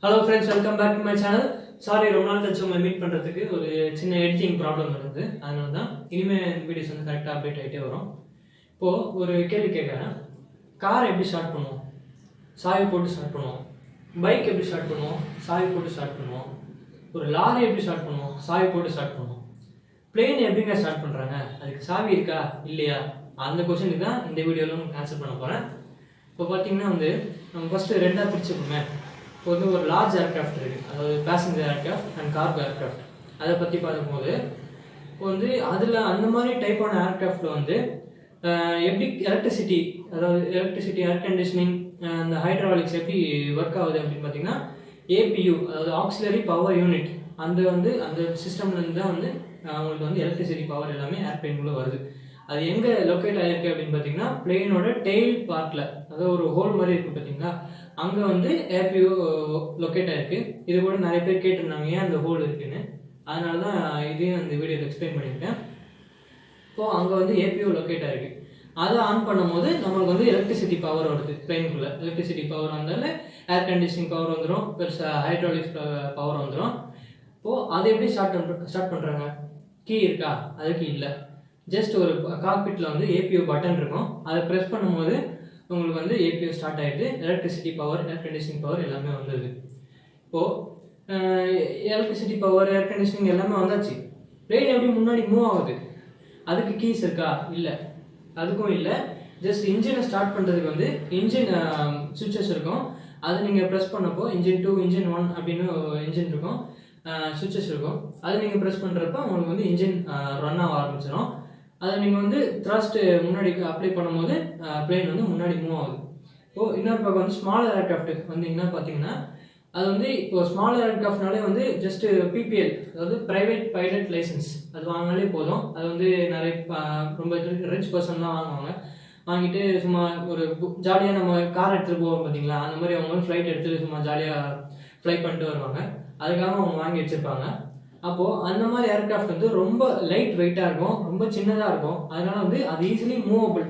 Hello friends, welcome back to my channel. Sorry, ரொம்ப நாள் கழிச்சு உங்களை மீட் பண்றதுக்கு ஒரு சின்ன எடிட்டிங் ப்ராப்ளம் இருந்தது. அதனால தான் இனிமே வீடியோஸ் வந்து கரெக்டாக அப்டேட் ஆகிட்டே வரும். இப்போ ஒரு கேள்வி கேட்குறேன். கார் எப்படி ஸ்டார்ட் பண்ணுவோம்? சாவி போட்டு ஸ்டார்ட் பண்ணுவோம். பைக் எப்படி ஸ்டார்ட் பண்ணுவோம்? சாவி போட்டு ஸ்டார்ட் பண்ணுவோம். ஒரு லாரி எப்படி ஸ்டார்ட் பண்ணுவோம்? சாவி போட்டு ஸ்டார்ட் பண்ணுவோம். பிளேன் எப்படிங்க ஸ்டார்ட் பண்ணுறாங்க? அதுக்கு சாவி இருக்கா இல்லையா? அந்த கொஸ்டினுக்கு தான் இந்த வீடியோவில் ஆன்சர் பண்ண போகிறேன். இப்போ பார்த்தீங்கன்னா வந்து நம்ம ஃபஸ்ட்டு ரெண்டாக பிரிச்சுக்கோங்க. இப்போ வந்து ஒரு லார்ஜ் ஏர்க்ராஃப்ட் இருக்குது, அதாவது passenger aircraft and cargo aircraft. அதை பற்றி பார்க்கும்போது இப்போ வந்து அதில் அந்த மாதிரி டைப்பான ஏர்க்ராஃப்டில் வந்து எப்படி எலக்ட்ரிசிட்டி, அதாவது எலக்ட்ரிசிட்டி, ஏர் கண்டிஷனிங், அந்த ஹைட்ராலிக்ஸ் எப்படி ஒர்க் ஆகுது அப்படின்னு பார்த்தீங்கன்னா ஏபியூ, அதாவது ஆக்சிலரி பவர் யூனிட், அந்த சிஸ்டம்லேருந்து தான் வந்து அவங்களுக்கு வந்து எலக்ட்ரிசிட்டி பவர் எல்லாமே ஏர்பிளேனுக்குள்ளே வருது. அது எங்கே லொக்கேட் ஆகிருக்கு அப்படின்னு பார்த்தீங்கன்னா பிளேனோட டெயில் பார்ட்டில், அதாவது ஒரு ஹோல் மாதிரி இருக்குது பார்த்தீங்களா, அங்கே வந்து ஏபியூ லொக்கேட் ஆகிருக்கு. இது கூட நிறைய பேர் கேட்டிருந்தாங்க ஏன் அந்த ஹோல் இருக்குன்னு. அதனால தான் இதையும் அந்த வீடியோவில் எக்ஸ்பிளைன் பண்ணியிருக்கேன். இப்போது அங்கே வந்து ஏபியூ லொக்கேட் ஆகிருக்கு. அதை ஆன் பண்ணும்போது நம்மளுக்கு வந்து எலக்ட்ரிசிட்டி பவர் வருது. பிளேனுக்குள்ளே எலக்ட்ரிசிட்டி பவர் வந்தாலும் ஏர் கண்டிஷனிங் பவர் வந்துடும், ப்ளஸ் ஹைட்ராலிக்ஸ் பவர் வந்துடும். இப்போது அதை எப்படி ஸ்டார்ட் பண்ணுறாங்க? கீ இருக்கா? அதுக்கு இல்லை. ஜஸ்ட் ஒரு காக்பிட்டில் வந்து ஏபியூ பட்டன் இருக்கும். அதை ப்ரெஸ் பண்ணும்போது உங்களுக்கு வந்து ஏபியூ ஸ்டார்ட் ஆகிட்டு electricity power, air conditioning power எல்லாமே வந்துடுது. இப்போது எலக்ட்ரிசிட்டி பவர், ஏர் கண்டிஷனிங் எல்லாமே வந்தாச்சு. பிளேன் எப்படி முன்னாடி மூவ் ஆகுது? அதுக்கு கீஸ் இருக்கா? இல்லை, அதுக்கும் இல்லை. ஜஸ்ட் இன்ஜினை ஸ்டார்ட் பண்ணுறதுக்கு வந்து இன்ஜின் சுவிட்சஸ் இருக்கும். அதை நீங்கள் ப்ரெஸ் பண்ணப்போ இன்ஜின் 2, இன்ஜின் 1 அப்படின்னு இன்ஜின் இருக்கும், சுவிட்சஸ் இருக்கும். அதை நீங்கள் ப்ரெஸ் பண்ணுறப்ப உங்களுக்கு வந்து இன்ஜின் ரன் ஆக ஆரம்பிச்சிடும். அதை நீங்கள் வந்து த்ரஸ்ட் முன்னாடி அப்ளை பண்ணும்போது பிளேன் வந்து முன்னாடி மூவ் ஆகுது. இப்போது இன்னொரு பக்கம் வந்து ஸ்மாலர் ஏர்க்ராஃப்ட் வந்தீங்கன்னா பார்த்தீங்கன்னா அது வந்து இப்போ ஸ்மாலர் ஏர்க்ராஃப்ட்னாலே வந்து ஜஸ்ட் பிபிஎல், அதாவது ப்ரைவேட் பைலட் லைசன்ஸ், அது வாங்கினாலே போதும். அது வந்து நிறைய ரொம்ப ரிச் பர்சன்லாம் வாங்குவாங்க. வாங்கிட்டு சும்மா ஒரு ஜாலியாக நம்ம கார் எடுத்துகிட்டு போவோம் பார்த்தீங்களா, அந்த மாதிரி அவங்க வந்து ஃப்ளைட் எடுத்துகிட்டு சும்மா ஜாலியாக ஃப்ளை பண்ணிட்டு வருவாங்க. அதுக்காக அவங்க வாங்கி வச்சுருப்பாங்க. அப்போது அந்த மாதிரி ஏர்க்ராஃப்ட் வந்து ரொம்ப லைட் வெயிட்டாக இருக்கும், ரொம்ப சின்னதாக இருக்கும். அதனால வந்து அது ஈஸிலி மூவபிள்,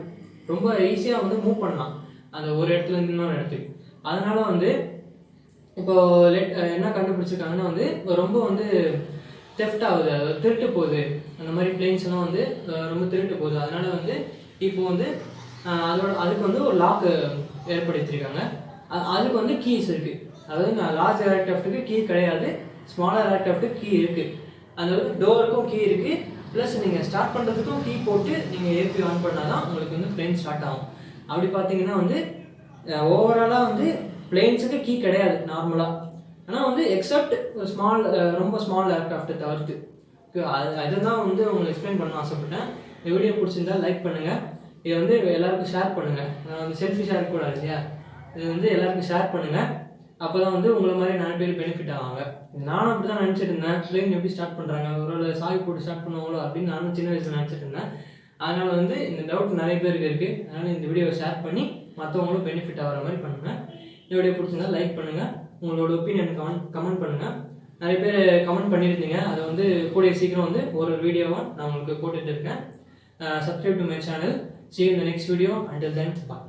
ரொம்ப ஈஸியாக வந்து மூவ் பண்ணலாம் அந்த ஒரு இடத்துலேருந்து இன்னொரு இடத்துக்கு. அதனால வந்து இப்போ என்ன கண்டுபிடிச்சிருக்காங்கன்னா வந்து ரொம்ப வந்து தெஃப்ட் ஆகுது, அதாவது திருட்டு போகுது. அந்த மாதிரி பிளேன்ஸ் எல்லாம் வந்து ரொம்ப திருட்டு போகுது. அதனால வந்து இப்போ வந்து அதுக்கு வந்து ஒரு லாக் ஏற்படுத்தியிருக்காங்க. அதுக்கு வந்து கீஸ் இருக்குது. அதாவது லார்ஜ் ஏர்க்ராஃப்ட்டுக்கு கீ கிடையாது, ஸ்மாலர் ஏர்க்ராஃப்ட்டுக்கு கீ இருக்குது. அந்த டோருக்கும் கீ இருக்குது, ப்ளஸ் நீங்கள் ஸ்டார்ட் பண்ணுறதுக்கும் கீ போட்டு நீங்கள் ஏபி ஆன் பண்ணால் தான் உங்களுக்கு வந்து பிளேன் ஸ்டார்ட் ஆகும். அப்படி பார்த்தீங்கன்னா வந்து ஓவராலாக வந்து பிளேன்ஸுக்கு கீ கிடையாது நார்மலாக. ஆனால் வந்து எக்ஸப்ட் ரொம்ப ஸ்மால் ஏர்க்ராஃப்ட்டை தவிர்த்து. அதுதான் வந்து உங்களுக்கு எக்ஸ்பிளைன் பண்ண ஆசைப்பட்டேன். இந்த வீடியோ பிடிச்சிருந்தா லைக் பண்ணுங்கள். இதை வந்து எல்லாருக்கும் ஷேர் பண்ணுங்கள். நான் வந்து செல்ஃபிஷாக இருக்கக்கூடாது இல்லையா, இது வந்து எல்லாருக்கும் ஷேர் பண்ணுங்கள். அப்போ தான் வந்து உங்களை மாதிரி நிறைய பேர் பெனிஃபிட் ஆவாங்க. நானும் அப்படி தான் நினச்சிட்டு இருந்தேன், பிளேன் எப்படி ஸ்டார்ட் பண்ணுறாங்க, ஒரு சாவி போட்டு ஸ்டார்ட் பண்ணுவாங்களோ அப்படின்னு நானும் சின்ன வயசில் நினச்சிட்டு இருந்தேன். அதனால் வந்து இந்த டவுட் நிறைய பேருக்கு இருக்குது. அதனால் இந்த வீடியோவை ஷேர் பண்ணி மற்றவங்களும் பெனிஃபிட் ஆகிற மாதிரி பண்ணுங்கள். இந்த வீடியோ பிடிச்சிருந்தா லைக் பண்ணுங்கள், உங்களோட ஒப்பீனியன் கமெண்ட் பண்ணுங்கள். நிறைய பேர் கமெண்ட் பண்ணியிருந்தீங்க, அதை வந்து கூடிய சீக்கிரம் வந்து ஒரு வீடியோவாக நான் உங்களுக்கு போட்டுட்டு இருக்கேன். Subscribe to my channel. See you in the next video. Until then, bye.